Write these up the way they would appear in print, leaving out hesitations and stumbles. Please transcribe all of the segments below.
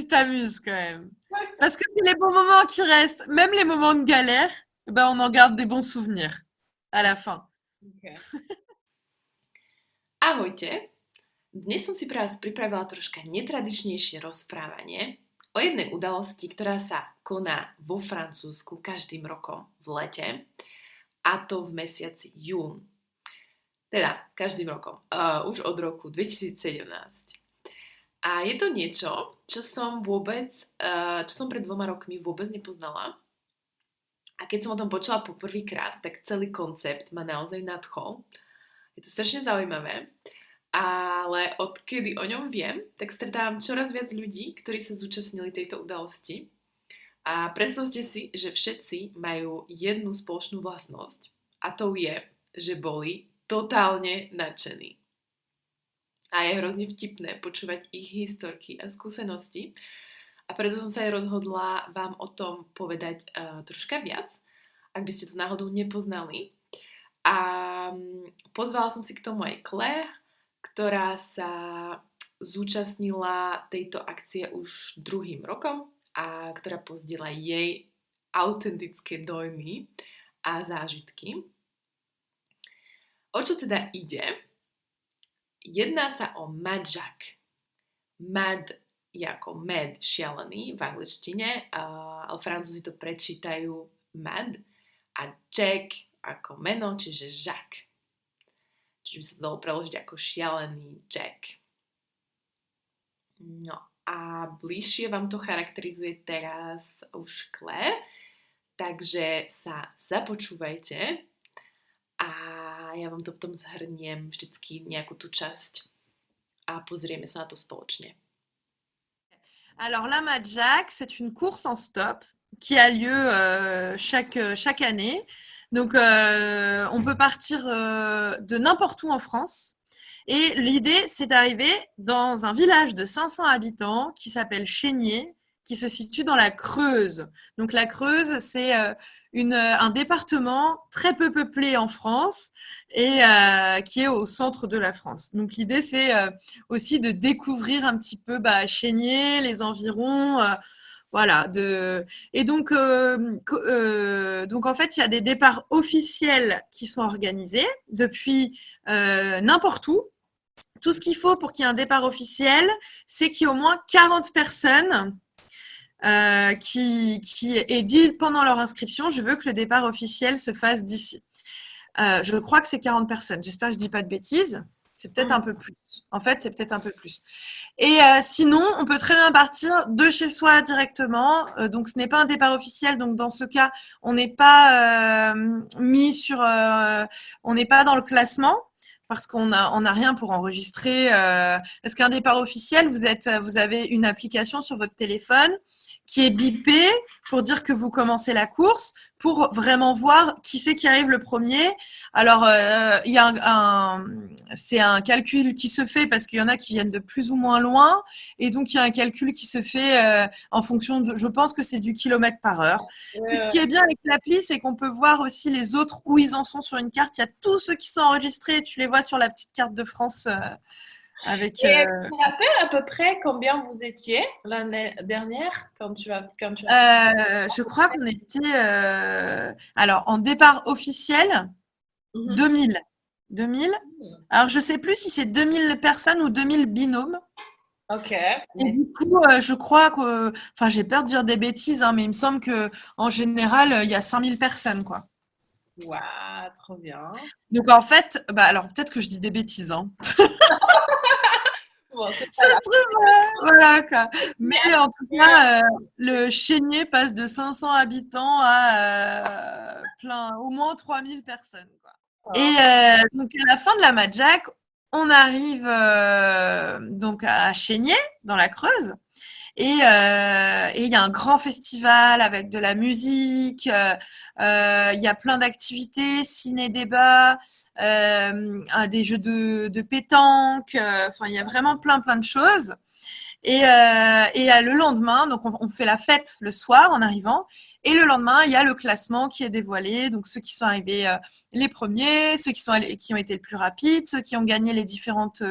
tu t'amuses quand même. Parce que c'est les bons moments qui restent. Même les moments de galère, ben, on en garde des bons souvenirs à la fin. Okay. Ahojte, dnes som si pre vás pripravila troška netradičnejšie rozprávanie o jednej udalosti, ktorá sa koná vo Francúzsku každým rokom v lete, a to v mesiaci jún. Teda každým rokom, už od roku 2017. A je to niečo, čo som pred 2 rokmi vôbec nepoznala. A keď som o tom počula poprvýkrát, tak celý koncept ma naozaj nadchol. Je to strašne zaujímavé, ale odkedy o ňom viem, tak stretávam čoraz viac ľudí, ktorí sa zúčastnili tejto udalosti. A predstavte si, že všetci majú jednu spoločnú vlastnosť. A to je, že boli totálne nadšení. A je hrozne vtipné počúvať ich historky a skúsenosti. A preto som sa aj rozhodla vám o tom povedať troška viac, ak by ste to náhodou nepoznali. A pozvala som si k tomu aj Claire, ktorá sa zúčastnila tejto akcie už 2. rokom a ktorá pozdieľa jej autentické dojmy a zážitky. O čo teda ide? Jedná sa o Mad Jack. Mad je ako mad, šialený v angličtine, ale Francúzi to prečítajú Mad a Jack ako meno, čiže Jacques. Čiže by sa to dalo preložiť ako šialený Jack. No a bližšie vám to charakterizuje teraz už Claire, takže sa započúvajte a ja vám to potom zhrniem vždycky nejakú tú časť a pozrieme sa na to spoločne. Alors la Mad Jack, c'est une course en stop qui a lieu chaque année. Donc on peut partir de n'importe où en France. Et l'idée, c'est d'arriver dans un village de 500 habitants qui s'appelle Chénier, qui se situe dans la Creuse. Donc la Creuse, c'est un département très peu peuplé en France et qui est au centre de la France. Donc l'idée, c'est aussi de découvrir un petit peu Chénier, les environs. Voilà. Et donc en fait, il y a des départs officiels qui sont organisés depuis n'importe où. Tout ce qu'il faut pour qu'il y ait un départ officiel, c'est qu'il y ait au moins 40 personnes qui aient dit pendant leur inscription, je veux que le départ officiel se fasse d'ici. Je crois que c'est 40 personnes. J'espère que je ne dis pas de bêtises. C'est peut-être un peu plus. En fait, c'est peut-être un peu plus. Et sinon, on peut très bien partir de chez soi directement. Donc, ce n'est pas un départ officiel. Donc, dans ce cas, on n'est pas on n'est pas dans le classement parce qu'on a rien pour enregistrer. Parce qu'un départ officiel, vous avez une application sur votre téléphone qui est bipée pour dire que vous commencez la course, pour vraiment voir qui c'est qui arrive le premier. Alors, il y a c'est un calcul qui se fait parce qu'il y en a qui viennent de plus ou moins loin, et donc il y a un calcul qui se fait en fonction de, je pense que c'est du kilomètre par heure. Et ce qui est bien avec l'appli, c'est qu'on peut voir aussi les autres où ils en sont sur une carte. Il y a tous ceux qui sont enregistrés, tu les vois sur la petite carte de France. Avec, Et tu te rappelles à peu près combien vous étiez l'année dernière quand tu as je crois qu'on était alors en départ officiel 2000. 2000. Alors je sais plus si c'est 2000 personnes ou 2000 binômes. Ok. Et du coup, je crois que, enfin, j'ai peur de dire des bêtises, hein, mais il me semble que en général, il y a 5000 personnes, quoi. Waouh, trop bien. Donc en fait, alors peut-être que je dis des bêtises, hein. Bon, c'est Ça pas se trouve, voilà quoi. Mais en tout cas, le Chénier passe de 500 habitants à au moins 3000 personnes, quoi. Et donc à la fin de la Mad Jack, on arrive donc à Chénier, dans la Creuse. Et il y a un grand festival avec de la musique, il y a plein d'activités, ciné-débat, des jeux de pétanque, enfin il y a vraiment plein de choses. Et le lendemain, donc on fait la fête le soir en arrivant. Et le lendemain, il y a le classement qui est dévoilé. Donc ceux qui sont arrivés les premiers, ceux qui ont été le plus rapides, ceux qui ont gagné les différentes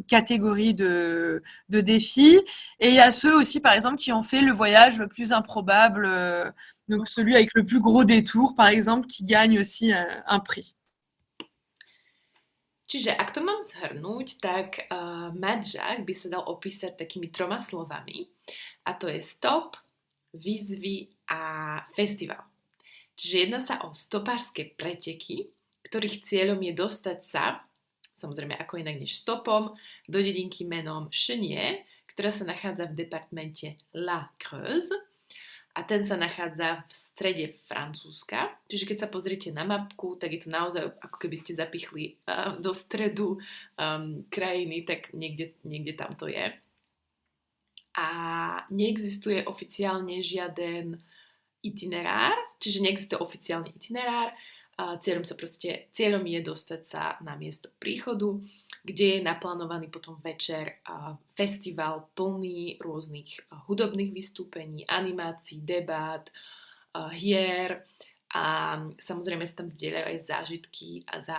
catégories de défis. Et il y a ceux aussi, par exemple, qui ont fait le voyage le plus improbable. Donc celui avec le plus gros détour, par exemple, qui gagne aussi un prix. Čiže ak to mám zhrnúť, tak Madžak by sa dal opísať takými 3 slovami. A to je stop, výzvy a festival. Čiže jedná sa o stopárske preteky, ktorých cieľom je dostať sa, samozrejme ako inak než stopom, do dedinky menom Chenier, ktorá sa nachádza v departmente La Creuse a ten sa nachádza v strede Francúzska. Čiže keď sa pozriete na mapku, tak je to naozaj ako keby ste zapichli do stredu krajiny, tak niekde tam to je. A neexistuje oficiálne žiaden itinerár, čiže neexistuje oficiálny itinerár. Cieľom je dostať sa na miesto príchodu, kde je naplánovaný potom večer festival plný rôznych hudobných vystúpení, animácií, debát, hier a samozrejme sa tam zdieľajú aj zážitky za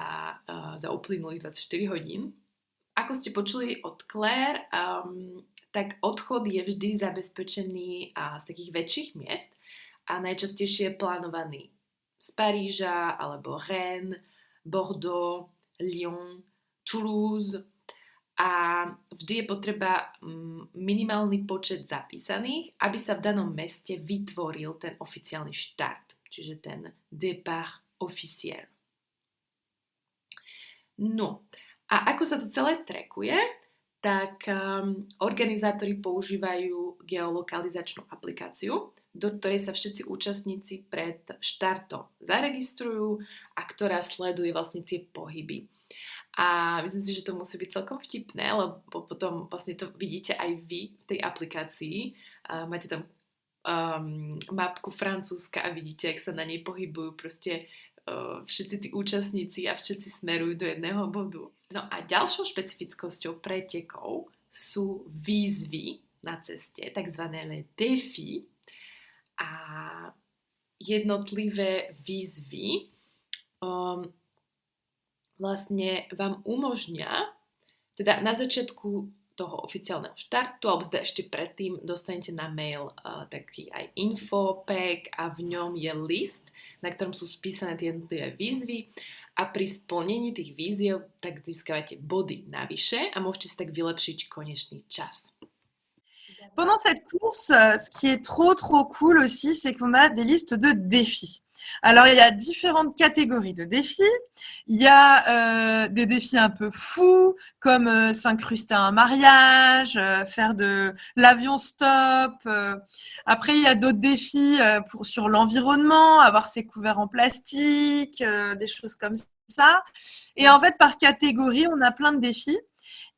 uplynulých 24 hodín. Ako ste počuli od Claire, tak odchod je vždy zabezpečený z takých väčších miest a najčastejšie je plánovaný z Paríža alebo Rennes, Bordeaux, Lyon, Toulouse a vždy je potreba minimálny počet zapísaných, aby sa v danom meste vytvoril ten oficiálny štart, čiže ten départ officiel. No a ako sa to celé trackuje, tak organizátori používajú geolokalizačnú aplikáciu, do ktorej sa všetci účastníci pred štartom zaregistrujú a ktorá sleduje vlastne tie pohyby. A myslím si, že to musí byť celkom vtipné, lebo potom vlastne to vidíte aj vy v tej aplikácii. Máte tam mapku Francúzska a vidíte, jak sa na nej pohybujú proste všetci tí účastníci a všetci smerujú do jedného bodu. No a ďalšou špecifickosťou pretekov sú výzvy na ceste, takzvané les défis. A jednotlivé výzvy vlastne vám umožňa, teda na začiatku toho oficiálneho štartu, alebo teda ešte predtým dostanete na mail taký aj infopack a v ňom je list, na ktorom sú spísané tie jednotlivé výzvy a pri splnení tých výziev tak získavate body navyše a môžete si tak vylepšiť konečný čas. Pendant cette course, ce qui est trop cool aussi, c'est qu'on a des listes de défis. Alors, il y a différentes catégories de défis. Il y a des défis un peu fous, comme s'incruster à un mariage, faire de l'avion stop. Après, il y a d'autres défis sur l'environnement, avoir ses couverts en plastique, des choses comme ça. Et en fait, par catégorie, on a plein de défis.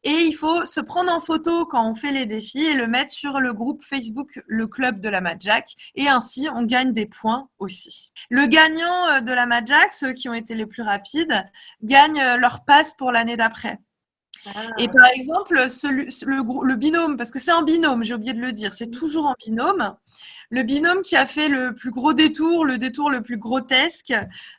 Et il faut se prendre en photo quand on fait les défis et le mettre sur le groupe Facebook, le club de la Madjak. Et ainsi, on gagne des points aussi. Le gagnant de la Madjak, ceux qui ont été les plus rapides, gagnent leur passe pour l'année d'après. Et par exemple, le binôme, parce que c'est en binôme, j'ai oublié de le dire, c'est toujours en binôme. Le binôme qui a fait le plus gros détour, le détour le plus grotesque,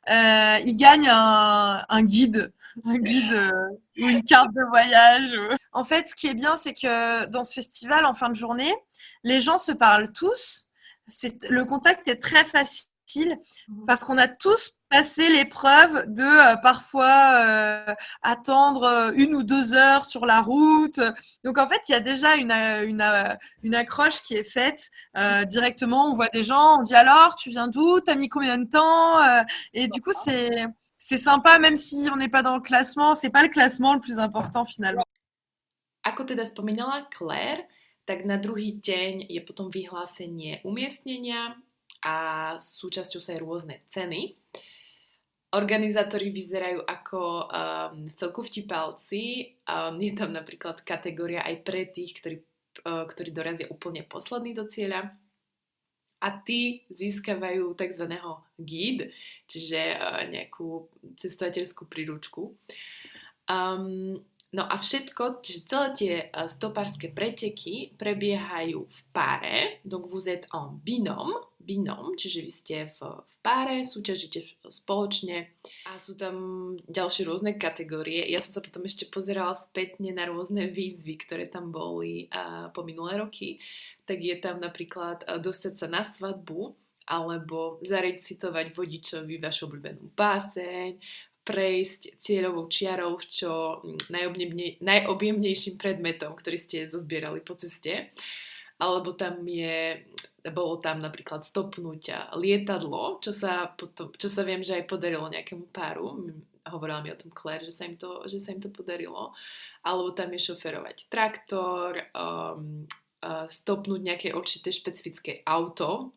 il gagne un guide. Un guide ou une carte de voyage. En fait, ce qui est bien, c'est que dans ce festival, en fin de journée, les gens se parlent tous. Le contact est très facile parce qu'on a tous passé l'épreuve de parfois attendre 1 ou 2 heures sur la route. Donc, en fait, il y a déjà une accroche qui est faite directement. On voit des gens, on dit alors, tu viens d'où? T'as mis combien de temps? Et du coup, c'est sympa, même si on n'est pas dans le classement, c'est pas le classement le plus important finalement. Ako teda spomínala Claire, tak na druhý deň je potom vyhlásenie umiestnenia a súčasťou sa aj rôzne ceny. Organizátori vyzerajú ako celku vtipálci. Je tam napríklad kategória aj pre tých, ktorí dorazia úplne posledný do cieľa. A tí získavajú tzv. Guide, čiže nejakú cestovateľskú príručku. No a všetko, čiže celé tie stopárske preteky prebiehajú v páre, donc vous êtes en binôme, čiže vy ste v páre, súťažíte spoločne a sú tam ďalšie rôzne kategórie. Ja som sa potom ešte pozerala spätne na rôzne výzvy, ktoré tam boli po minulé roky. Tak je tam napríklad dostať sa na svadbu alebo zarecitovať vodičovi vašu obľúbenú báseň, prejsť cieľovou čiarou čo najobjemnejším predmetom, ktorý ste zozbierali po ceste. Alebo bolo tam napríklad stopnúť lietadlo, čo sa viem, že aj podarilo nejakému páru. Hovorila mi o tom Claire, že sa im to podarilo. Alebo tam je šoferovať traktor, stopnúť nejaké určité špecifické auto,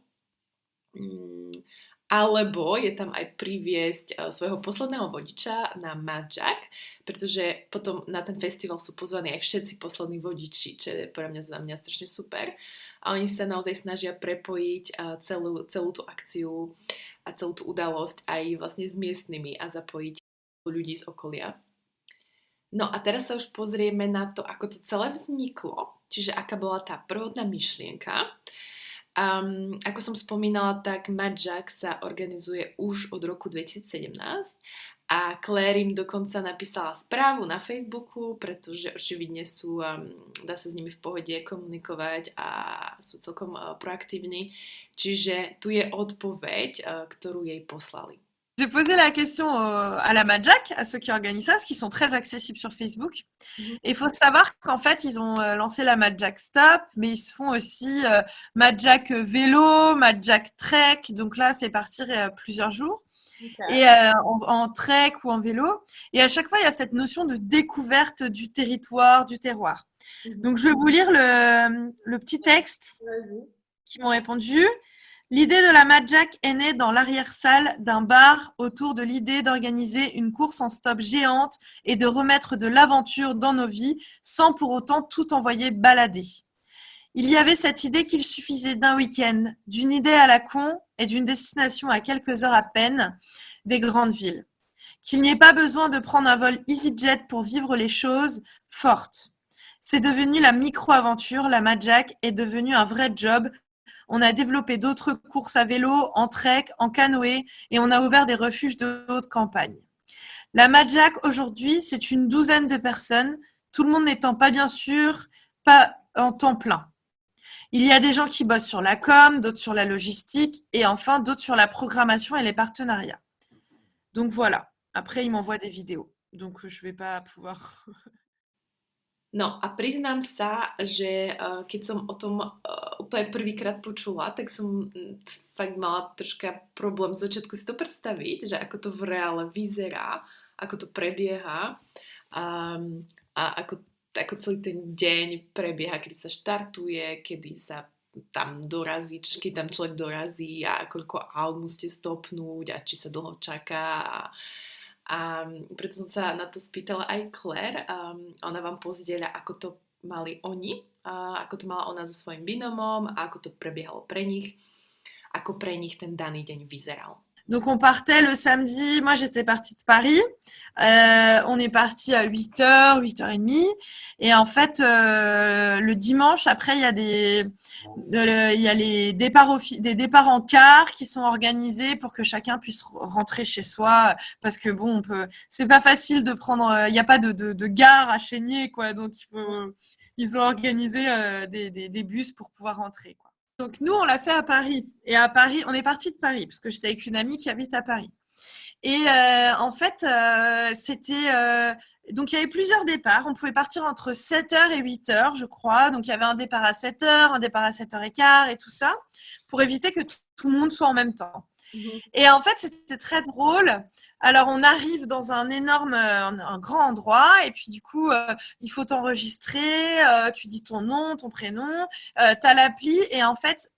alebo je tam aj priviesť svojho posledného vodiča na Madžak, pretože potom na ten festival sú pozvaní aj všetci poslední vodiči, čo je pre mňa za mňa strašne super. A oni sa naozaj snažia prepojiť celú tú akciu a celú tú udalosť aj vlastne s miestnymi a zapojiť ľudí z okolia. No a teraz sa už pozrieme na to, ako to celé vzniklo, čiže aká bola tá prvotná myšlienka. Ako som spomínala, tak Madžak sa organizuje už od roku 2017 a Claire im dokonca napísala správu na Facebooku, pretože očividne dá sa s nimi v pohode komunikovať a sú celkom proaktívni. Čiže tu je odpoveď, ktorú jej poslali. J'ai posé la question à la Madjak, à ceux qui organisent ça, parce qu'ils sont très accessibles sur Facebook. Et il faut savoir qu'en fait, ils ont lancé la Madjak Stop, mais ils se font aussi Madjak vélo, Madjak trek. Donc là, c'est partir plusieurs jours. Okay. Et en trek ou en vélo. Et à chaque fois, il y a cette notion de découverte du territoire, du terroir. Donc, je vais vous lire le petit texte qu'ils m'ont répondu. L'idée de la Madjak est née dans l'arrière-salle d'un bar autour de l'idée d'organiser une course en stop géante et de remettre de l'aventure dans nos vies sans pour autant tout envoyer balader. Il y avait cette idée qu'il suffisait d'un week-end, d'une idée à la con et d'une destination à quelques heures à peine des grandes villes. Qu'il n'y ait pas besoin de prendre un vol EasyJet pour vivre les choses fortes. C'est devenu la micro-aventure, la Madjak est devenue un vrai job. On a développé d'autres courses à vélo, en trek, en canoë et on a ouvert des refuges de haute campagne. La Madjak aujourd'hui, c'est une douzaine de personnes, tout le monde n'étant pas bien sûr, pas en temps plein. Il y a des gens qui bossent sur la com, d'autres sur la logistique et enfin d'autres sur la programmation et les partenariats. Donc voilà, après ils m'envoient des vidéos, donc je ne vais pas pouvoir... No a priznám sa, že keď som o tom úplne prvýkrát počula, tak som fakt mala troška problém z začiatku si to predstaviť, že ako to v reále vyzerá, ako to prebieha a ako celý ten deň prebieha, kedy sa štartuje, kedy sa tam dorazí, keď tam človek dorazí a koľko aut musíte stopnúť a či sa dlho čaká a preto som sa na to spýtala aj Claire. Ona vám pozdieľa, ako to mali oni, ako to mala ona so svojím binomom a ako to prebiehalo pre nich, ako pre nich ten daný deň vyzeral. Donc on partait le samedi, moi j'étais partie de Paris, on est parti à 8h, 8h30 et en fait le dimanche après il y a les des départs en car qui sont organisés pour que chacun puisse rentrer chez soi parce que bon c'est pas facile de prendre, il n'y a pas de gare à Chénier quoi, donc ils ont organisé des bus pour pouvoir rentrer quoi. Donc, nous, on l'a fait à Paris. Et à Paris, on est parti de Paris parce que j'étais avec une amie qui habite à Paris. Et en fait, c'était... donc, il y avait plusieurs départs. On pouvait partir entre 7h et 8h, je crois. Donc, il y avait un départ à 7h, un départ à 7h15 et tout ça pour éviter que tout le monde soit en même temps. Et en fait, c'était très drôle. Alors, on arrive dans un grand endroit et puis du coup, il faut t'enregistrer, tu dis ton nom, ton prénom, tu as l'appli et en fait,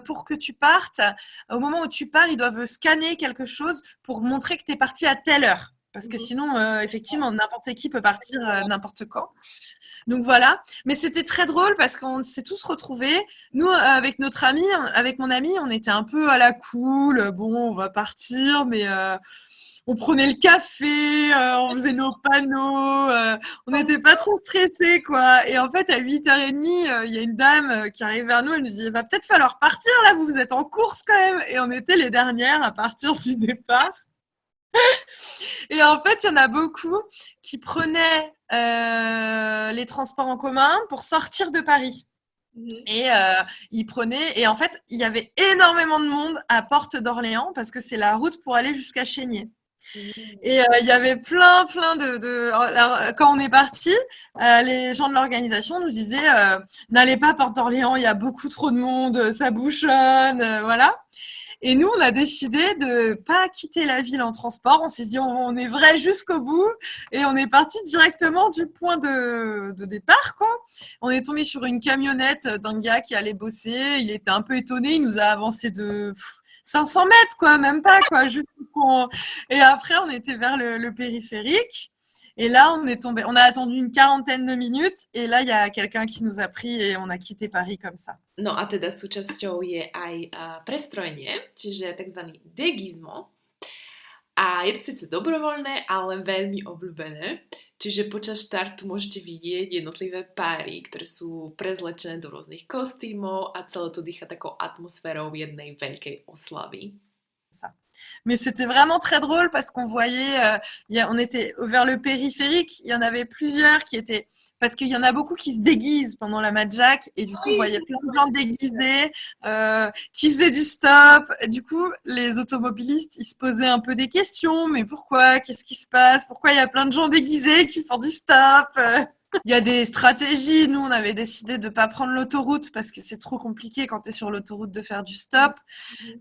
pour que tu partes, au moment où tu pars, ils doivent scanner quelque chose pour montrer que tu es parti à telle heure. Parce que sinon, effectivement, n'importe qui peut partir n'importe quand. Donc voilà. Mais c'était très drôle parce qu'on s'est tous retrouvés. Nous, avec notre ami, avec mon ami, on était un peu à la cool. Bon, on va partir, mais on prenait le café, on faisait nos panneaux, on n'était pas trop stressés, quoi. Et en fait, à 8h30, il y a une dame qui arrive vers nous, elle nous dit, il va peut-être falloir partir là, vous êtes en course quand même. Et on était les dernières à partir du départ. Et en fait, il y en a beaucoup qui prenaient les transports en commun pour sortir de Paris. Et ils prenaient, et en fait, il y avait énormément de monde à Porte d'Orléans parce que c'est la route pour aller jusqu'à Chénier. Et il y avait plein alors, quand on est parti, les gens de l'organisation nous disaient n'allez pas à Porte d'Orléans, il y a beaucoup trop de monde, ça bouchonne, voilà. Et nous, on a décidé de pas quitter la ville en transport. On s'est dit, on est vrai jusqu'au bout. Et on est parti directement du point de départ, quoi. On est tombé sur une camionnette d'un gars qui allait bosser. Il était un peu étonné. Il nous a avancé de 500 mètres, quoi, même pas, quoi. Et après, on était vers le périphérique. Et là, on est tombé. On a attendu une quarantaine de minutes. Et là, il y a quelqu'un qui nous a pris et on a quitté Paris comme ça. No a teda súčasťou je aj prestrojenie, čiže tzv. Degizmo. A je to síce dobrovoľné, ale veľmi obľúbené. Čiže počas štartu môžete vidieť jednotlivé páry, ktoré sú prezlečené do rôznych kostýmov a celé to dýcha takou atmosférou jednej veľkej oslavy. Ça. Mais c'était vraiment très drôle parce qu'on voyait, on était vers le périphérique, il y en avait plusieurs qui étaient, parce qu'il y en a beaucoup qui se déguisent pendant la Madjack et du coup, on voyait plein de gens déguisés qui faisaient du stop. Et du coup, les automobilistes, ils se posaient un peu des questions, mais pourquoi? Qu'est-ce qui se passe? Pourquoi il y a plein de gens déguisés qui font du stop? Il y a des stratégies. Nous, on avait décidé de ne pas prendre l'autoroute parce que c'est trop compliqué quand tu es sur l'autoroute de faire du stop.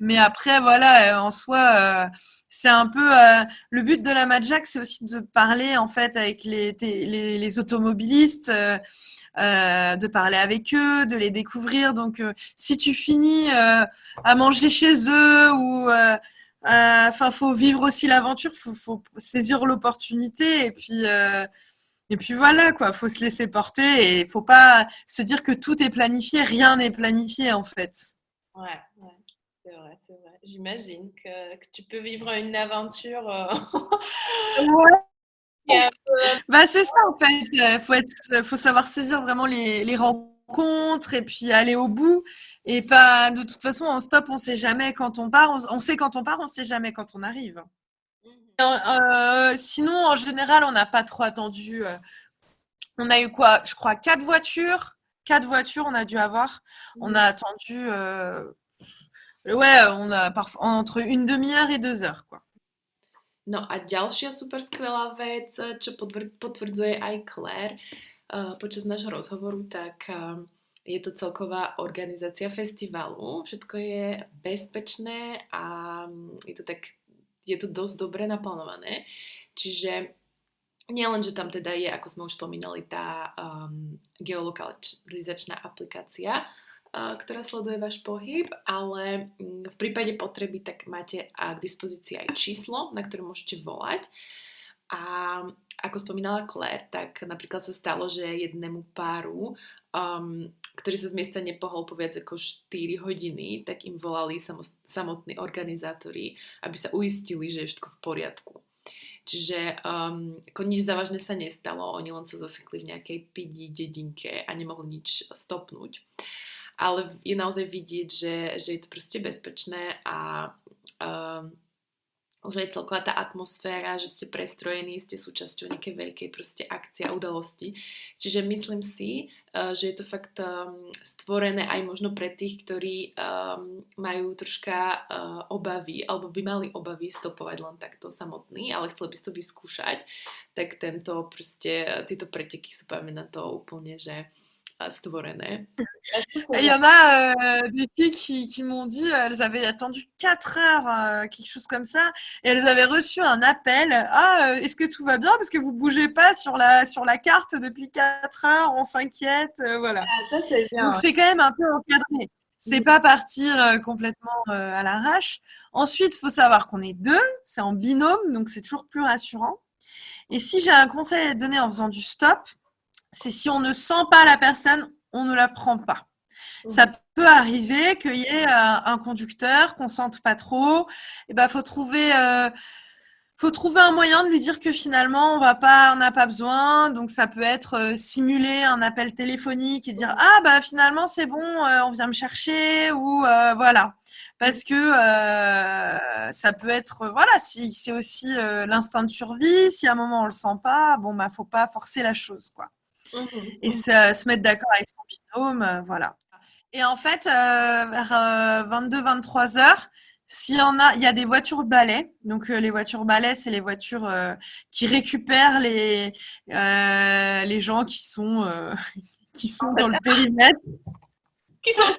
Mais après, voilà, en soi, c'est un peu le but de la Madjack, c'est aussi de parler en fait avec les automobilistes, de parler avec eux, de les découvrir. Donc, si tu finis à manger chez eux ou faut vivre aussi l'aventure, faut saisir l'opportunité et puis voilà, quoi, faut se laisser porter et faut pas se dire que tout est planifié, rien n'est planifié en fait. Ouais, c'est vrai, c'est vrai. J'imagine que tu peux vivre une aventure. Ouais. Bah, c'est ça en fait, faut savoir saisir vraiment les rencontres et puis aller au bout et pas de toute façon en stop, on sait jamais quand on part, on sait quand on part, on sait jamais quand on arrive. Sinon, en général, on n'a pas trop attendu. On a eu quoi? Je crois 4 voitures. 4 voitures, on a dû avoir. On a attendu. Ouais, on a parfois entre une demi-heure et 2 heures, quoi. No a ďalšia super skvelá vec, čo potvrdzuje aj Claire počas nášho rozhovoru, tak je to celková organizácia festivalu. Všetko je bezpečné a je to dosť dobre naplánované. Čiže nie len, že tam teda je, ako sme už spomínali, tá geolokalizačná aplikácia, ktorá sleduje váš pohyb, ale v prípade potreby tak máte k dispozícii aj číslo, na ktoré môžete volať. A ako spomínala Claire, tak napríklad sa stalo, že jednému páru, ktorý sa z miesta nepohol po viac ako 4 hodiny, tak im volali samotní organizátori, aby sa uistili, že je všetko v poriadku. Čiže nič závažné sa nestalo, oni len sa zasekli v nejakej pidi dedinke a nemohli nič stopnúť. Ale je naozaj vidieť, že je to proste bezpečné a už aj celková tá atmosféra, že ste prestrojení, ste súčasťou nejakej veľkej proste akcie a udalosti. Čiže myslím si, že je to fakt stvorené aj možno pre tých, ktorí majú troška obavy, alebo by mali obavy stopovať len takto samotný, ale chceli by si to vyskúšať, tak tieto preteky sú na to úplne, že stvorené. Il y en a des filles qui m'ont dit, elles avaient attendu 4 heures, quelque chose comme ça, et elles avaient reçu un appel. Est-ce que tout va bien? Parce que vous bougez pas sur la carte depuis 4 heures, on s'inquiète, voilà. Ça, c'est bien. Donc c'est quand même un peu encadré. C'est pas partir complètement à l'arrache. Ensuite, il faut savoir qu'on est 2, c'est en binôme, donc c'est toujours plus rassurant. Et si j'ai un conseil à donner en faisant du stop, c'est si on ne sent pas la personne, on ne la prend pas. Ça peut arriver qu'il y ait un conducteur qu'on sente pas trop. Et ben, faut trouver faut trouver un moyen de lui dire que finalement on n'a pas besoin. Donc ça peut être simuler un appel téléphonique et dire ah bah finalement c'est bon, on vient me chercher ou voilà. Parce que ça peut être voilà, si c'est aussi l'instinct de survie. Si à un moment on le sent pas, bon bah faut pas forcer la chose quoi. Et se mettre d'accord avec son binôme, voilà. Et en fait, vers 22-23 heures, il y a des voitures balais. Donc, les voitures balais, c'est les voitures qui récupèrent les gens qui sont dans le périmètre. Qui sont,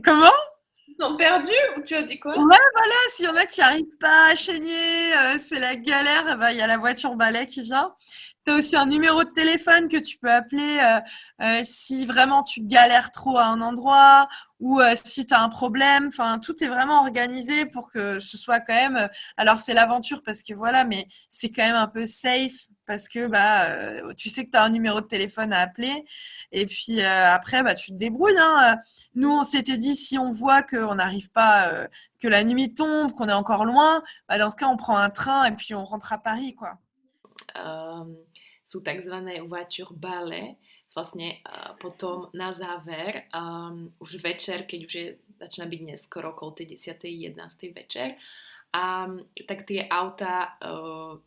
Comment? sont perdus ou tu as dit quoi? Ouais, voilà, s'il y en a qui n'arrivent pas à chaîner, c'est la galère, eh ben, il y a la voiture balai qui vient. Tu as aussi un numéro de téléphone que tu peux appeler si vraiment tu galères trop à un endroit ou si tu as un problème. Enfin, tout est vraiment organisé pour que ce soit quand même. Alors, c'est l'aventure parce que voilà, mais c'est quand même un peu safe parce que tu sais que tu as un numéro de téléphone à appeler. Et puis après, bah, tu te débrouilles. Hein. Nous, on s'était dit si on voit qu'on n'arrive pas, que la nuit tombe, qu'on est encore loin, bah, dans ce cas, on prend un train et puis on rentre à Paris, quoi. Sú tzv. Voiture ballet. Vlastne potom na záver, už večer, keď už začína byť neskoro, okolo tej 10. 11. večer, tak tie auta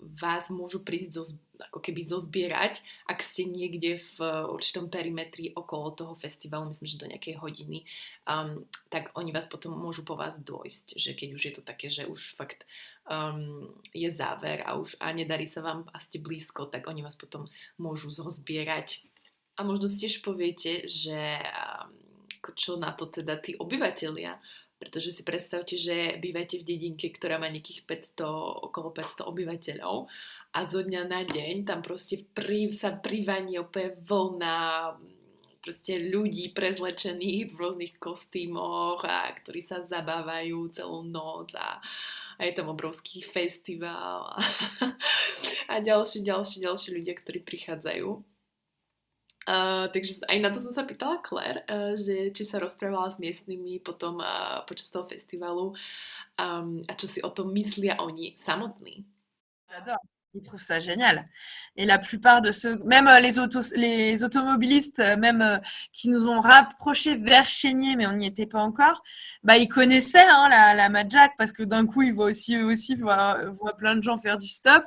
vás môžu prísť ako keby zozbierať, ak ste niekde v určitom perimetri okolo toho festivalu, myslím, že do nejakej hodiny, tak oni vás potom môžu po vás dôjsť, že keď už je to také, že už fakt je záver a nedarí sa vám a ste blízko, tak oni vás potom môžu zozbierať. A možno si tiež poviete, že čo na to teda tí obyvatelia, pretože si predstavte, že bývate v dedinke, ktorá má nejakých okolo 500 obyvateľov a zo dňa na deň tam proste sa privaní úplne vlna proste ľudí prezlečených v rôznych kostýmoch a ktorí sa zabávajú celú noc a je tam obrovský festival a ďalší ľudia, ktorí prichádzajú. Takže aj na to som sa pýtala Claire, že či sa rozprávala s miestnymi potom počas toho festivalu a čo si o tom myslia oni samotní. J'adore. Ils trouvent ça génial. Et la plupart de ceux, même les automobilistes, même qui nous ont rapprochés vers Chénier, mais on n'y était pas encore, bah, ils connaissaient hein, la Madjack parce que d'un coup, ils voient aussi voient plein de gens faire du stop.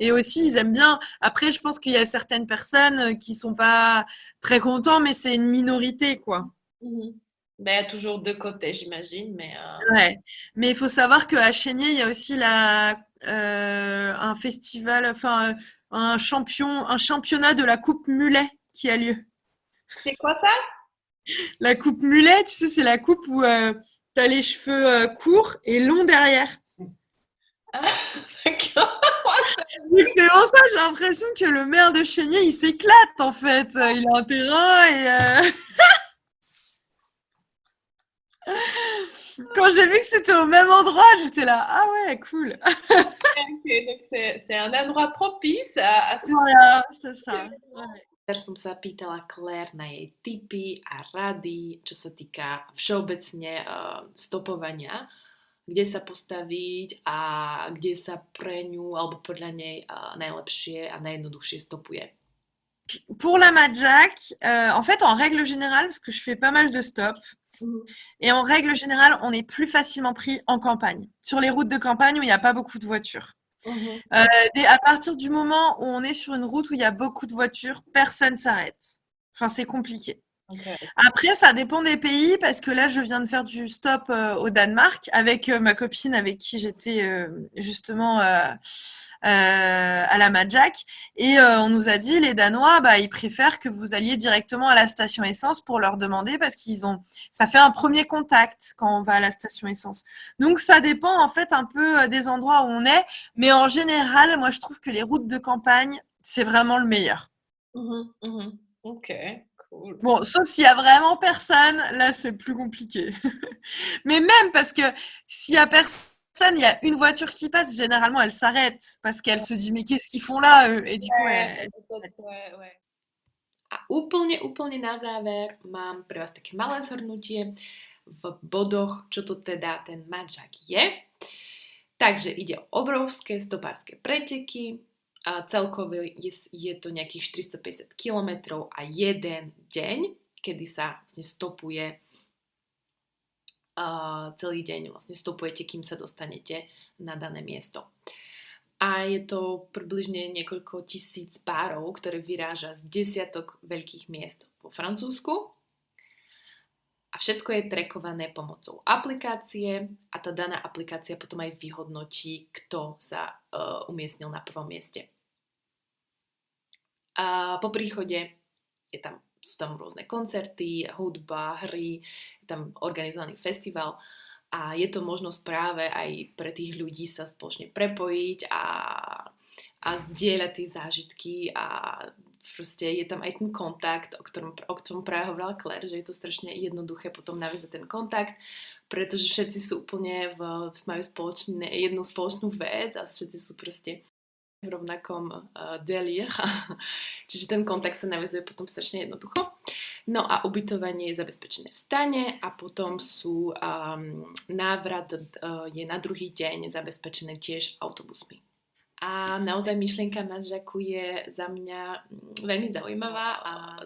Et aussi, ils aiment bien. Après, je pense qu'il y a certaines personnes qui sont pas très contents, mais c'est une minorité, quoi. Ben, il y a toujours deux côtés, j'imagine, mais Ouais. Mais il faut savoir qu'à Chénier, il y a aussi un festival, enfin, un championnat de la Coupe Mulet qui a lieu. c'est quoi ça? La Coupe Mulet, tu sais, c'est la coupe où tu as les cheveux courts et longs derrière. Ah, d'accord. C'est pour ça, j'ai l'impression que le maire de Chénier, il s'éclate en fait. Il a un terrain et quand j'ai vu que c'était au même endroit, j'étais là, ah ouais, cool. Ok, donc c'est un endroit propice à ce... Voilà, c'est ça. Ouais. Teraz som sa pýtala Claire na jej tipy a rady, čo sa týka všeobecne stopovania, kde sa postaviť a kde sa pre ňu alebo podľa nej najlepšie a najjednoduchšie stopuje. Pour la Madjack, en fait, en règle générale, parce que je fais pas mal de stops, et en règle générale, on est plus facilement pris en campagne, sur les routes de campagne où il n'y a pas beaucoup de voitures. À partir du moment où on est sur une route où il y a beaucoup de voitures, personne s'arrête. Enfin, c'est compliqué. Okay. Après, ça dépend des pays parce que là, je viens de faire du stop au Danemark avec ma copine avec qui j'étais justement à la Madjack et on nous a dit les Danois, bah, ils préfèrent que vous alliez directement à la station essence pour leur demander parce ça fait un premier contact quand on va à la station essence. Donc, ça dépend en fait un peu des endroits où on est, mais en général, moi, je trouve que les routes de campagne, c'est vraiment le meilleur. Ok. Cool. Bon, sauf s'il y a vraiment personne, là c'est plus compliqué. Mais même parce que s'il y a personne, il y a une voiture qui passe, généralement elle s'arrête parce qu'elle se dit mais qu'est-ce qu'ils font là eux? Et du coup Ouais. A úplne na záver mám pre vás také malé zhrnutie v bodoch, čo to teda ten Madjack je. Takže ide o obrovské stopárske preteky, a celkovo je to nejakých 450 km a jeden deň, kedy sa vlastne stopuje celý deň, vlastne stopujete, kým sa dostanete na dané miesto. A je to približne niekoľko tisíc párov, ktoré vyráža z desiatok veľkých miest vo Francúzsku. A všetko je trackované pomocou aplikácie a tá daná aplikácia potom aj vyhodnotí, kto sa umiestnil na prvom mieste. A po príchode sú tam rôzne koncerty, hudba, hry, je tam organizovaný festival a je to možnosť práve aj pre tých ľudí sa spoločne prepojiť a zdieľať tie zážitky a proste je tam aj ten kontakt, o ktorom práve hovorila Claire, že je to strašne jednoduché potom naviazať ten kontakt, pretože všetci sú úplne majú jednu spoločnú vec a všetci sú proste v rovnakom delír. Čiže ten kontakt sa naväzuje potom strašne jednoducho. No a ubytovanie je zabezpečené v stane a potom sú návrat je na druhý deň zabezpečené tiež autobusmi. A naozaj myšlienka na Žaku je za mňa veľmi zaujímavá a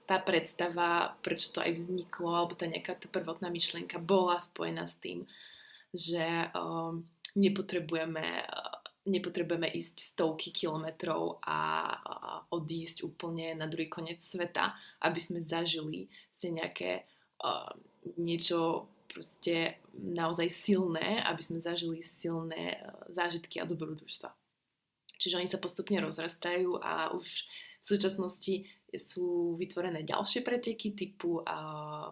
tá predstava, prečo to aj vzniklo, alebo tá nejaká tá prvotná myšlienka bola spojená s tým, že nepotrebujeme ísť stovky kilometrov a odísť úplne na druhý koniec sveta, aby sme zažili si nejaké niečo proste naozaj silné, aby sme zažili silné zážitky a dobrodružstva. Čiže oni sa postupne rozrastajú a už v súčasnosti sú vytvorené ďalšie preteky typu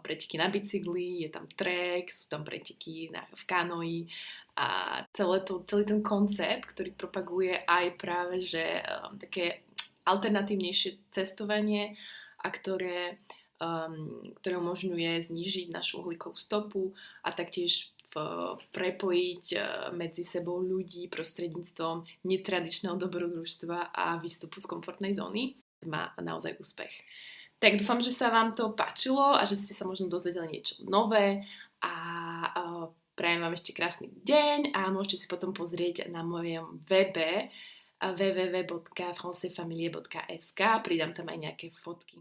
preteky na bicykli, je tam trek, sú tam preteky v kanoji a celý ten koncept, ktorý propaguje aj práve, že také alternatívnejšie cestovanie a ktoré umožňuje znížiť našu uhlíkovú stopu a taktiež prepojiť medzi sebou ľudí prostredníctvom netradičného dobrodružstva a výstupu z komfortnej zóny. Má naozaj úspech. Tak dúfam, že sa vám to páčilo a že ste sa možno dozvedeli niečo nové a prajem vám ešte krásny deň a môžete si potom pozrieť na mojom webe www.francefamilie.sk, pridám tam aj nejaké fotky.